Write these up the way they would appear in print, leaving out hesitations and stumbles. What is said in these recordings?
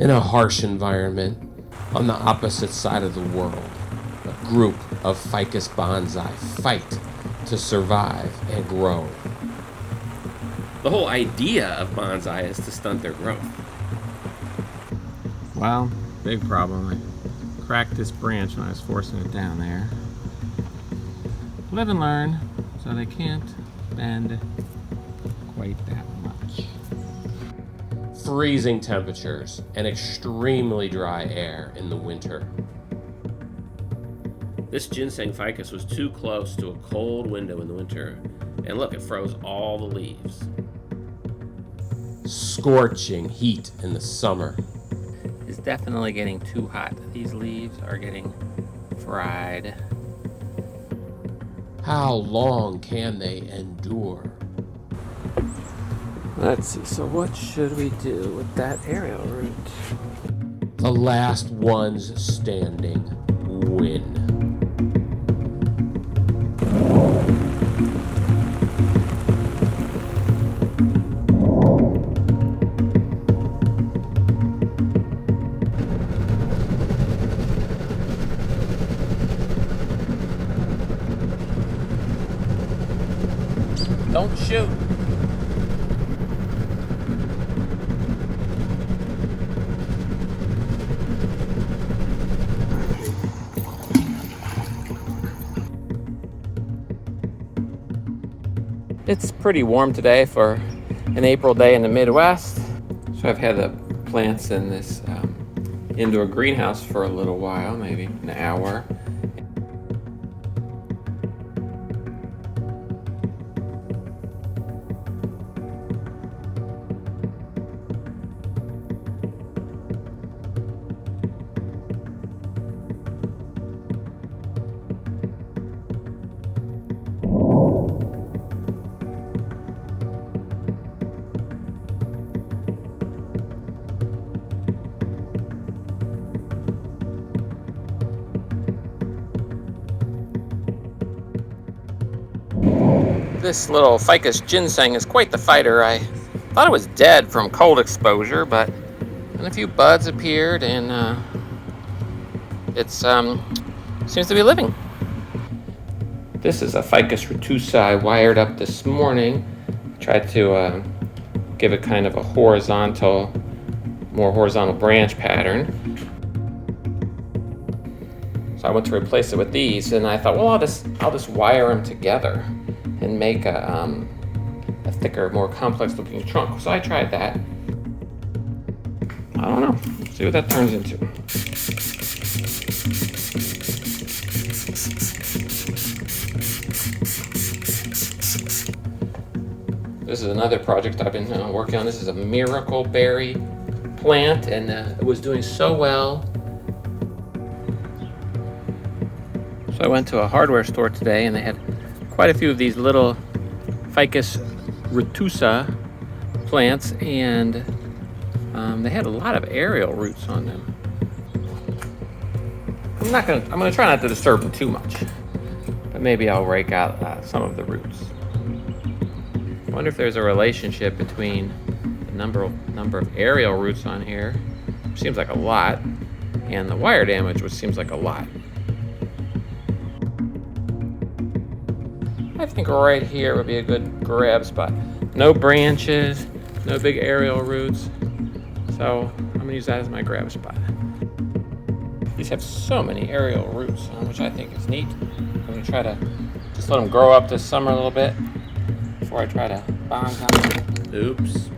In a harsh environment, on the opposite side of the world, a group of ficus bonsai fight to survive and grow. The whole idea of bonsai is to stunt their growth. Well, big problem. I cracked this branch when I was forcing it down there. Live and learn, so they can't bend quite that much. Freezing temperatures and extremely dry air in the winter. This ginseng ficus was too close to a cold window in the winter, and look, it froze all the leaves. Scorching heat in the summer. It's definitely getting too hot. These leaves are getting fried. How long can they endure? Let's see, so what should we do with that aerial root? The last ones standing win. Don't shoot. It's pretty warm today for an April day in the Midwest. So I've had the plants in this indoor greenhouse for a little while, maybe an hour. This little ficus ginseng is quite the fighter. I thought it was dead from cold exposure, but then a few buds appeared and it seems to be living. This is a ficus retusi I wired up this morning. Tried to give it kind of a more horizontal branch pattern. So I went to replace it with these, and I thought, well, I'll just wire them together and make a thicker, more complex looking trunk. So I tried that. I don't know. Let's see what that turns into. This is another project I've been working on. This is a miracle berry plant, and it was doing so well. So I went to a hardware store today, and they had quite a few of these little ficus retusa plants, and they had a lot of aerial roots on them. I'm gonna try not to disturb them too much, but maybe I'll rake out some of the roots. I wonder if there's a relationship between the number of aerial roots on here, which seems like a lot, and the wire damage, which seems like a lot. I think right here would be a good grab spot. No branches, no big aerial roots. So I'm gonna use that as my grab spot. These have so many aerial roots, which I think is neat. I'm gonna try to just let them grow up this summer a little bit before I try to bonsai them. Oops.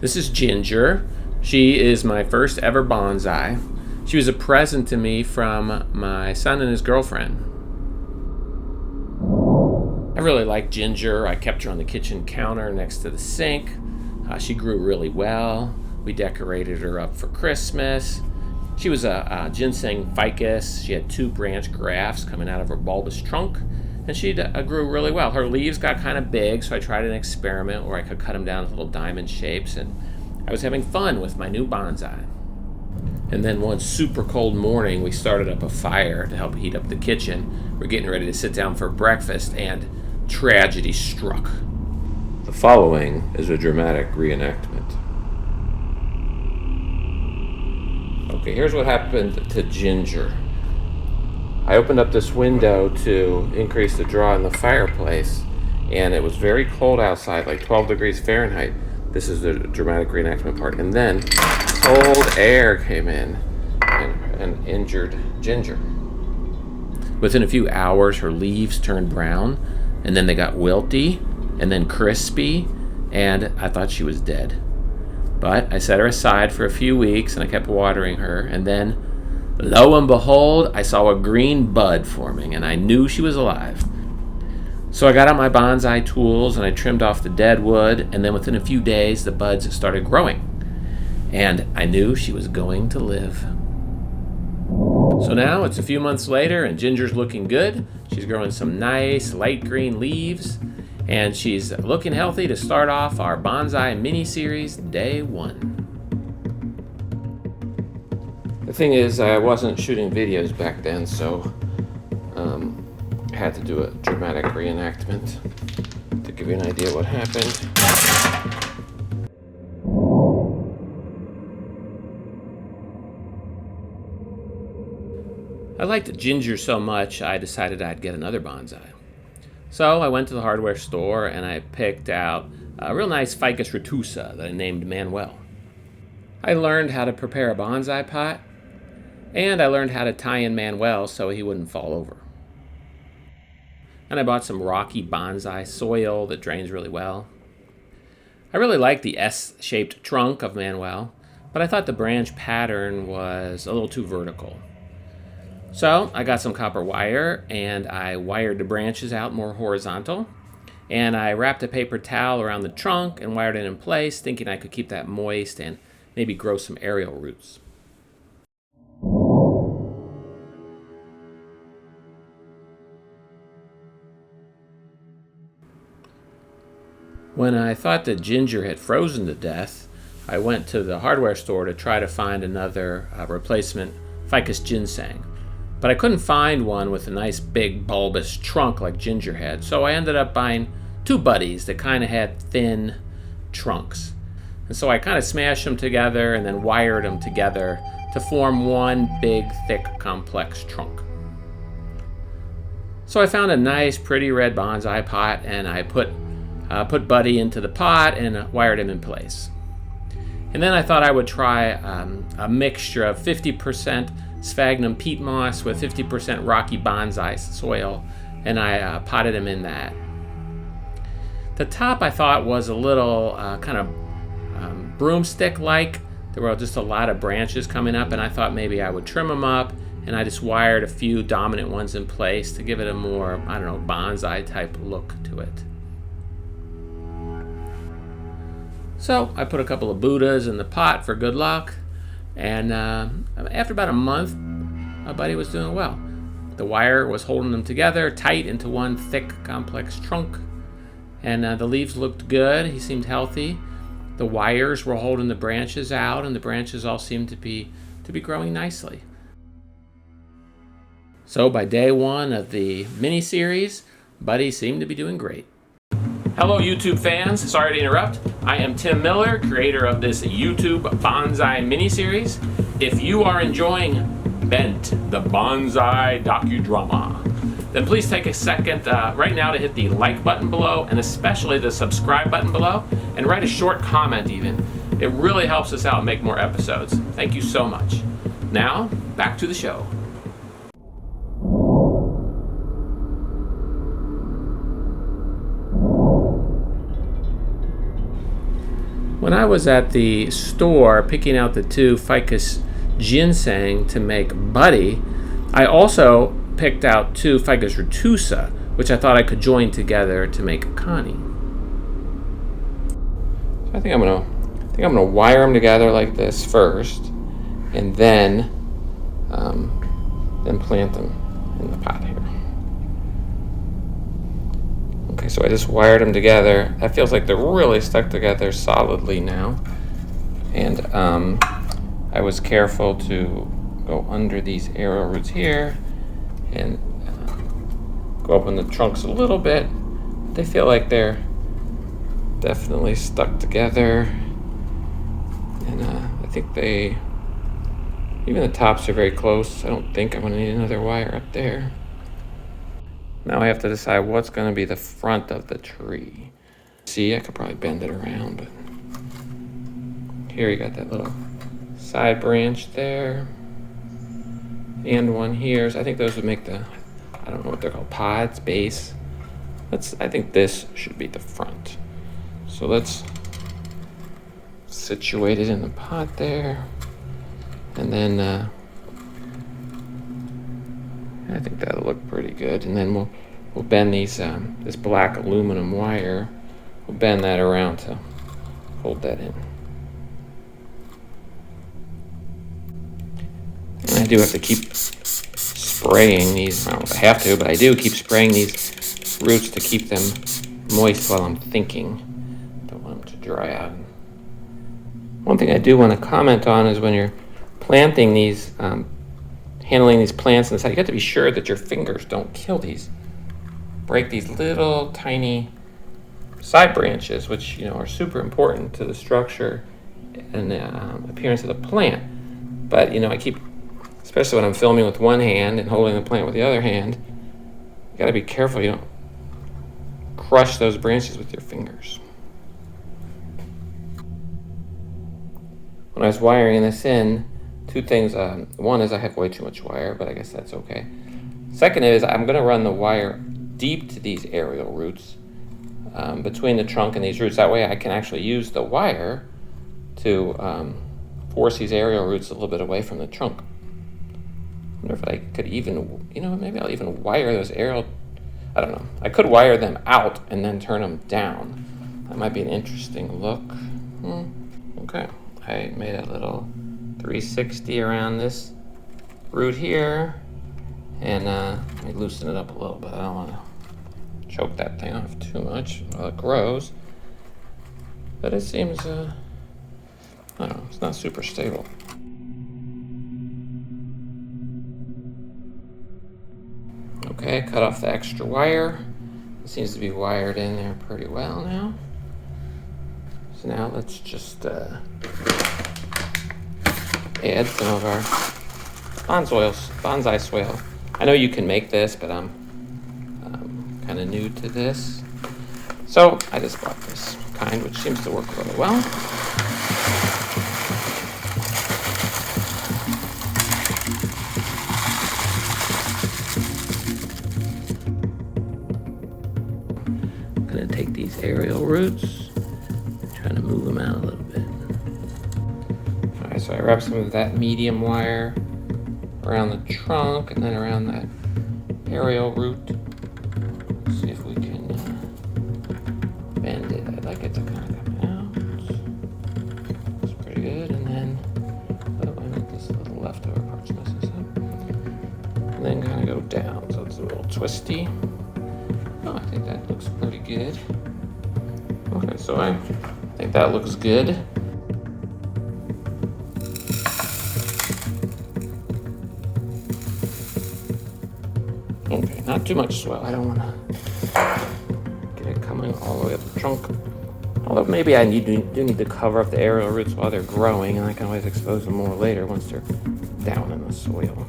This is Ginger. She is my first ever bonsai. She was a present to me from my son and his girlfriend. I really like Ginger. I kept her on the kitchen counter next to the sink. She grew really well. We decorated her up for Christmas. She was a ginseng ficus. She had 2 branch grafts coming out of her bulbous trunk, and she grew really well. Her leaves got kind of big, so I tried an experiment where I could cut them down to little diamond shapes, and I was having fun with my new bonsai. And then one super cold morning, we started up a fire to help heat up the kitchen. We're getting ready to sit down for breakfast, and tragedy struck. The following is a dramatic reenactment. Okay, here's what happened to Ginger. I opened up this window to increase the draw in the fireplace, and it was very cold outside, like 12 degrees Fahrenheit. This is the dramatic reenactment part. And then cold air came in and injured Ginger. Within a few hours, her leaves turned brown, and then they got wilty, and then crispy, and I thought she was dead. But I set her aside for a few weeks, and I kept watering her, and then, lo and behold, I saw a green bud forming, and I knew she was alive. So I got out my bonsai tools, and I trimmed off the dead wood, and then within a few days, the buds started growing. And I knew she was going to live. So now it's a few months later, and Ginger's looking good. She's growing some nice light green leaves, and she's looking healthy to start off our Bonsai Mini Series Day 1. The thing is, I wasn't shooting videos back then, so I had to do a dramatic reenactment to give you an idea what happened. I liked Ginger so much, I decided I'd get another bonsai. So I went to the hardware store and I picked out a real nice Ficus retusa that I named Manuel. I learned how to prepare a bonsai pot, and I learned how to tie in Manuel so he wouldn't fall over. And I bought some rocky bonsai soil that drains really well. I really liked the S-shaped trunk of Manuel, but I thought the branch pattern was a little too vertical. So I got some copper wire, and I wired the branches out more horizontal, and I wrapped a paper towel around the trunk and wired it in place, thinking I could keep that moist and maybe grow some aerial roots. When I thought that Ginger had frozen to death, I went to the hardware store to try to find another replacement Ficus ginseng. But I couldn't find one with a nice big bulbous trunk like Ginger had, so I ended up buying two buddies that kind of had thin trunks. And so I kind of smashed them together and then wired them together to form one big, thick, complex trunk. So I found a nice, pretty red bonsai pot, and I put Buddy into the pot and wired him in place. And then I thought I would try a mixture of 50% sphagnum peat moss with 50% rocky bonsai soil, and I potted him in that. The top I thought was a little kind of broomstick-like. There were just a lot of branches coming up, and I thought maybe I would trim them up, and I just wired a few dominant ones in place to give it a more, bonsai type look to it. So I put a couple of Buddhas in the pot for good luck, and after about a month, my buddy was doing well. The wire was holding them together tight into one thick, complex trunk, and the leaves looked good. He seemed healthy. The wires were holding the branches out, and the branches all seemed to be growing nicely. So by day 1 of the mini-series, Buddy seemed to be doing great. Hello YouTube fans, sorry to interrupt. I am Tim Miller, creator of this YouTube Bonsai mini-series. If you are enjoying Bent, the Bonsai docudrama, then please take a second right now to hit the like button below, and especially the subscribe button below, and write a short comment even. It really helps us out make more episodes. Thank you so much. Now, back to the show. When I was at the store picking out the two Ficus ginseng to make Buddy, I also picked out two Ficus retusa, which I thought I could join together to make Connie. So I think I'm gonna wire them together like this first, and then plant them in the pot here. Okay, so I just wired them together. That feels like they're really stuck together solidly now. And I was careful to go under these aerial roots here and go up on the trunks a little bit. They feel like they're definitely stuck together. And I think even the tops are very close. I don't think I'm going to need another wire up there. Now I have to decide what's going to be the front of the tree. See, I could probably bend it around, but here you got that little side branch there. And one here. So I think those would make I don't know what they're called, pods, base. I think this should be the front. So let's situate it in the pot there. And then I think that'll look pretty good. And then we'll bend these this black aluminum wire. We'll bend that around to hold that in. And I do have to keep spraying these. I don't know if I have to, but I do keep spraying these roots to keep them moist while I'm thinking. Don't want them to dry out. One thing I do want to comment on is when you're planting these, handling these plants inside, you got to be sure that your fingers don't kill these. Break these little tiny side branches, which are super important to the structure and the appearance of the plant. But I keep, especially when I'm filming with one hand and holding the plant with the other hand, you got to be careful you don't crush those branches with your fingers. When I was wiring this in, two things. One is I have way too much wire, but I guess that's okay. Second is I'm going to run the wire deep to these aerial roots, between the trunk and these roots. That way I can actually use the wire to force these aerial roots a little bit away from the trunk. I wonder if I could even, maybe I'll even wire those aerial, I don't know. I could wire them out and then turn them down. That might be an interesting look. Okay, I made a little 360 around this root here, and let me loosen it up a little bit. I don't want to choke that thing off too much while it grows, but it seems I don't know, it's not super stable. Okay, cut off the extra wire. It seems to be wired in there pretty well now. So now let's just add some of our bonsai soil. I know you can make this, but I'm kind of new to this. So I just bought this kind, which seems to work really well. I'm gonna take these aerial roots, trying to move them out a little bit. So I wrap some of that medium wire around the trunk and then around that aerial root. Let's see if we can bend it. I'd like it to kind of come out. That's pretty good. And then, I need this little leftover part to mess this up. And then kind of go down, so it's a little twisty. Oh, I think that looks pretty good. Okay, so I think that looks good. Okay, not too much soil. I don't want to get it coming all the way up the trunk. Although maybe I do need to cover up the aerial roots while they're growing, and I can always expose them more later once they're down in the soil.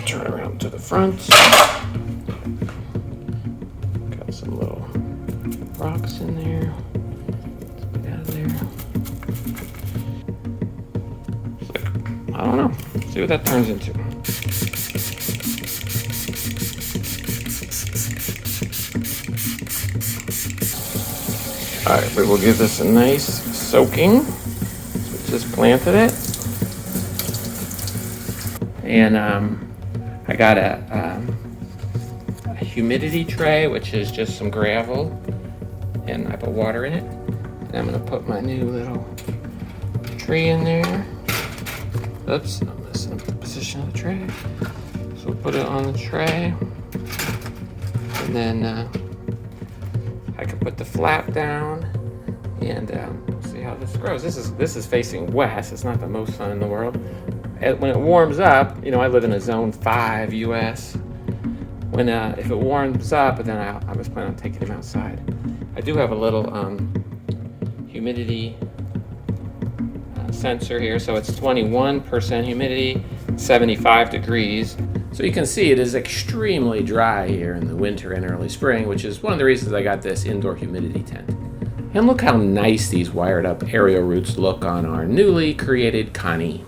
Turn around to the front. Got some little rocks in there. Let's get out of there. I don't know. See what that turns into. All right, but we'll give this a nice soaking. So we just planted it. And I got a humidity tray, which is just some gravel, and I put water in it. And I'm gonna put my new little tree in there. Oops, I'm messing up the position of the tray. So So we'll put it on the tray, and then I can put the flap down and see how this grows. This is facing west. It's not the most sun in the world. When it warms up, you know, I live in a zone 5 U.S. When if it warms up, then I was planning on taking him outside. I do have a little humidity sensor here, so it's 21% humidity, 75 degrees. So you can see it is extremely dry here in the winter and early spring, which is one of the reasons I got this indoor humidity tent. And look how nice these wired up aerial roots look on our newly created Connie.